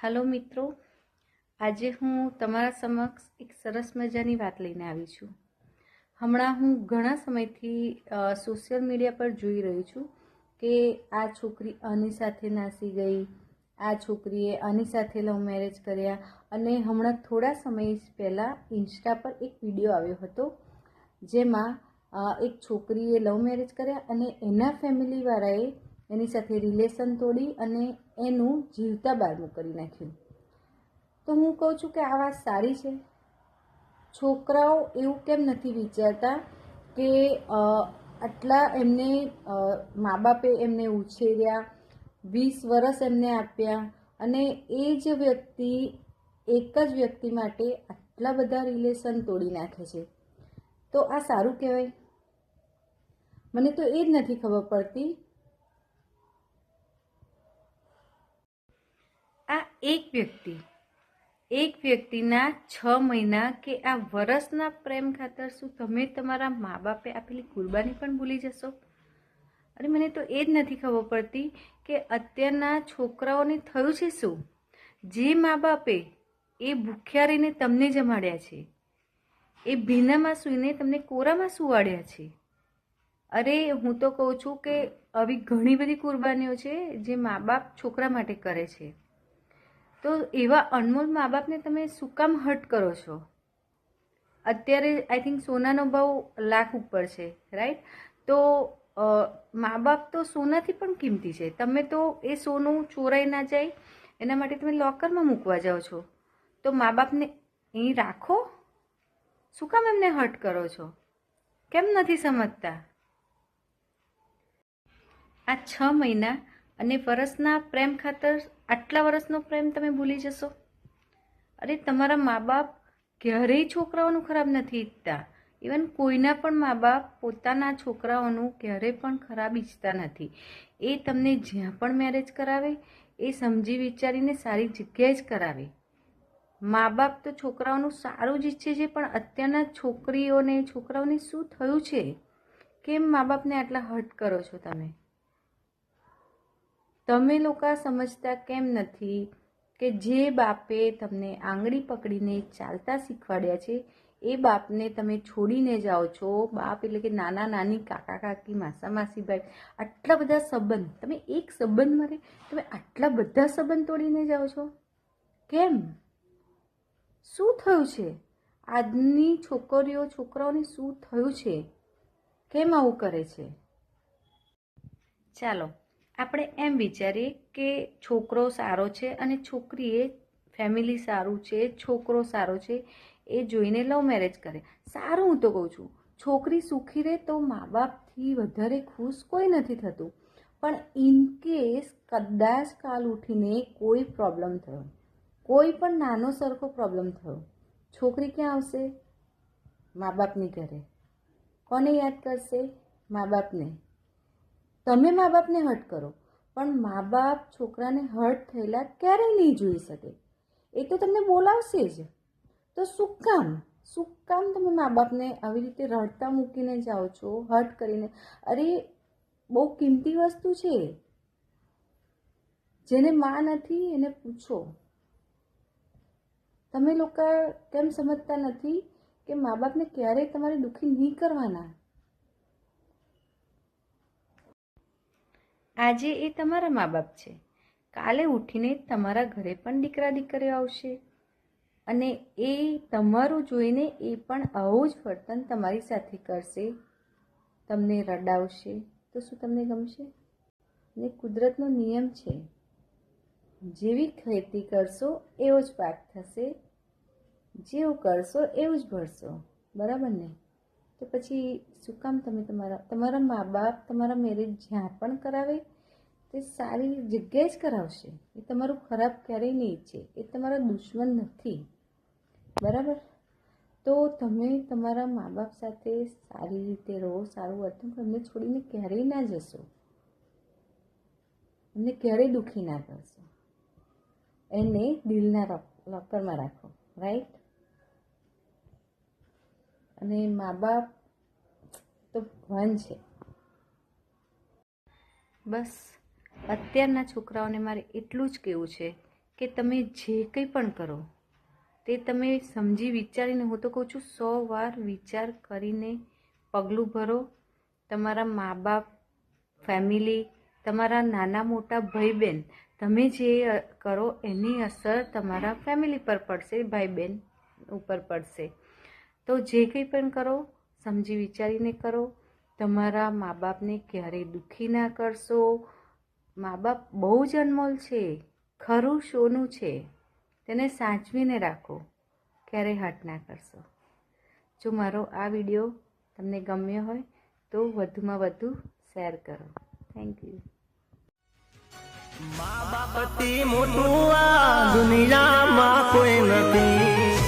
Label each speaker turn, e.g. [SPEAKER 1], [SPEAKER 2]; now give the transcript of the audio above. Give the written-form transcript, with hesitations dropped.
[SPEAKER 1] Hello मित्रों, आज हूँ तमारा समक्ष एक सरस मजानी बात लईने आवी छुं। हमणां हूँ घणा समयथी सोशियल मीडिया पर जोई रही छुं के आ छोकरी आनी साथे नासी गई, आ छोकरीए आनी साथे लव मैरेज कर्या अने हमणां थोड़ा समय पहला इंस्टा पर एक विडियो आव्यो हतो जेमां एक छोकरीए लव मैरेज कर्या अने एना फेमिली वाळाए एनी साथे रिलेशन तोड़ी अने एनुं जीवता बारमું કરી નાખ્યું। तो हूँ कहूँ छूं के आ वात सारी छे। छोकराओ एवुं केम नथी विचारता के आटला एमने माँ बापे एमने उछेर्या, 20 वर्ष एमने आप्या अने ए ज व्यक्ति एक ज व्यक्ति माटे आटला बधा रिलेशन तोड़ी नाखे छे। तो आ सारूं कहेवाय? मने तो ए ज नथी खबर पड़ती। आ एक व्यक्तिना 6 महीना के आ वर्षना प्रेम खातर शुं तमे तमारा माँ बापे आपेली कुर्बानी पण भूली जशो? अरे मने तो ए ज नथी खबर पड़ती के अत्याરના છોકરાઓને થયું છે શું? જે મા બાપે એ ભૂખ્યા રહીને તમને જમાડ્યા છે, એ ભીનામાં સૂઈને તમને કોરામાં સુવાડ્યા છે। અરે હું તો કહું છું કે આવી ઘણી બધી કુરબાનીઓ છે જે મા બાપ છોકરા માટે કરે છે। तो एवा अनमोल माँ बाप ने तमे शुं काम हर्ट करो छो? अत्यारे आई थिंक सोनानो भाव लाख ऊपर छे, राइट? तो माँ बाप तो सोनाथी पण किंमती छे। तमे तो ए सोनुं चोराई ना जाय एना माटे तमे लॉकरमां मूकवा जाओ छो। तो माँ बाप ने अहीं राखो, शुं काम एमने हर्ट करो छो? केम नथी समजता? आ 6 महीना અને વર્ષના પ્રેમ ખાતર આટલા વર્ષનો પ્રેમ તમે ભૂલી જશો? અરે તમારા મા બાપ ક્યારેય છોકરાઓનું ખરાબ નથી ઈચ્છતા। ઇવન કોઈના પણ મા બાપ પોતાના છોકરાઓનું ક્યારેય પણ ખરાબ ઈચ્છતા નથી। એ તમને જ્યાં પણ મેરેજ કરાવે એ સમજી વિચારીને સારી જગ્યાએ જ કરાવે। મા બાપ તો છોકરાઓનું સારું જ ઈચ્છે છે, પણ અત્યારના છોકરીઓને છોકરાઓને શું થયું છે? કેમ મા બાપને આટલા હર્ટ કરો છો તમે? તમે લોકો સમજતા કેમ નથી કે જે બાપે તમને આંગળી પકડીને ચાલતા શીખવાડ્યા છે એ બાપને તમે છોડીને જાઓ છો? બાપ એટલે કે નાના નાની, કાકા કાકી, માસા માસી, ભાઈ, આટલા બધા સંબંધ, તમે એક સંબંધ માટે તમે આટલા બધા સંબંધ તોડીને જાઓ છો? કેમ? શું થયું છે? આજની છોકરીઓ છોકરાઓને શું થયું છે? કેમ આવું કરે છે? ચાલો આપણે એમ વિચારીએ કે છોકરો સારો છે અને છોકરીએ ફેમિલી સારું છે, છોકરો સારો છે એ જોઈને લવ મેરેજ કરે। સારું, હું તો કહું છું છોકરી સુખી રહે તો મા બાપથી વધારે ખુશ કોઈ નથી થતું। પણ ઇનકેસ કદાચ કાલ ઉઠીને કોઈ પ્રોબ્લેમ થયો, કોઈ પણ નાનો સરખો પ્રોબ્લેમ થયો, છોકરી ક્યાં આવશે? મા બાપની ઘરે। કોને યાદ કરશે? મા બાપને। તમે મા બાપને હર્ટ કરો પણ મા બાપ છોકરાને હર્ટ થયેલા ક્યારેય નહીં જોઈ શકે। એ તો તમને બોલાવશે જ। તો શું કામ તમે મા બાપને આવી રીતે રડતા મૂકીને જાઓ છો, હર્ટ કરીને? અરે બહુ કિંમતી વસ્તુ છે। જેને માં નથી એને પૂછો। તમે લોકો કેમ સમજતા નથી કે મા બાપને ક્યારેય તમારે દુઃખી નહીં કરવાના। આજે એ તમારા મા બાપ છે, કાલે ઉઠીને તમારા ઘરે પણ દીકરા દીકરીઓ આવશે અને એ તમારું જોઈને એ પણ આવું જ વર્તન તમારી સાથે કરશે, તમને રડાવશે। તો શું તમને ગમશે? ને કુદરતનો નિયમ છે, જેવી ખેતી કરશો એવો જ પાક થશે, જેવું કરશો એવું જ ભરશો, બરાબર ને? તો પછી શું કામ તમે તમારા મા બાપ તમારા મેરેજ જ્યાં પણ કરાવે તે સારી જગ્યાએ જ કરાવશે। એ તમારું ખરાબ ક્યારેય નહીં ઈચ્છે, એ તમારા દુશ્મન નથી, બરાબર? તો તમે તમારા મા બાપ સાથે સારી રીતે રહો, સારું વર્તન કરો, એમને છોડીને ક્યારેય ના જશો, એમને ક્યારેય દુઃખી ના કરશો। એને દિલના લોકરમાં રાખો, રાઈટ? અને મા બાપ તો ભગવાન છે। બસ અત્યારના છોકરાઓને મારે એટલું જ કહેવું છે કે તમે જે કંઈ પણ કરો તે તમે સમજી વિચારીને, હું તો કહું છું 100 વાર વિચાર કરીને પગલું ભરો. તમારા મા બાપ, ફેમિલી, તમારા નાના મોટા ભાઈ બહેન, તમે જે કરો એની અસર તમારા ફેમિલી પર પડશે, ભાઈ બહેન ઉપર પડશે. તો જે કંઈ પણ કરો સમજી વિચારીને કરો. તમારા મા બાપને ક્યારેય દુઃખી ના કરશો. મા બાપ બહુ જ અનમોલ છે, ખરું સોનું છે, તેને સાચવીને રાખો, ક્યારેય હટ ના કરશો. જો મારો આ વિડીયો તમને ગમ્યો હોય તો વધુમાં વધુ શેર કરો. Thank you.
[SPEAKER 2] મા બાપથી મોટું આ દુનિયામાં કોઈ નથી.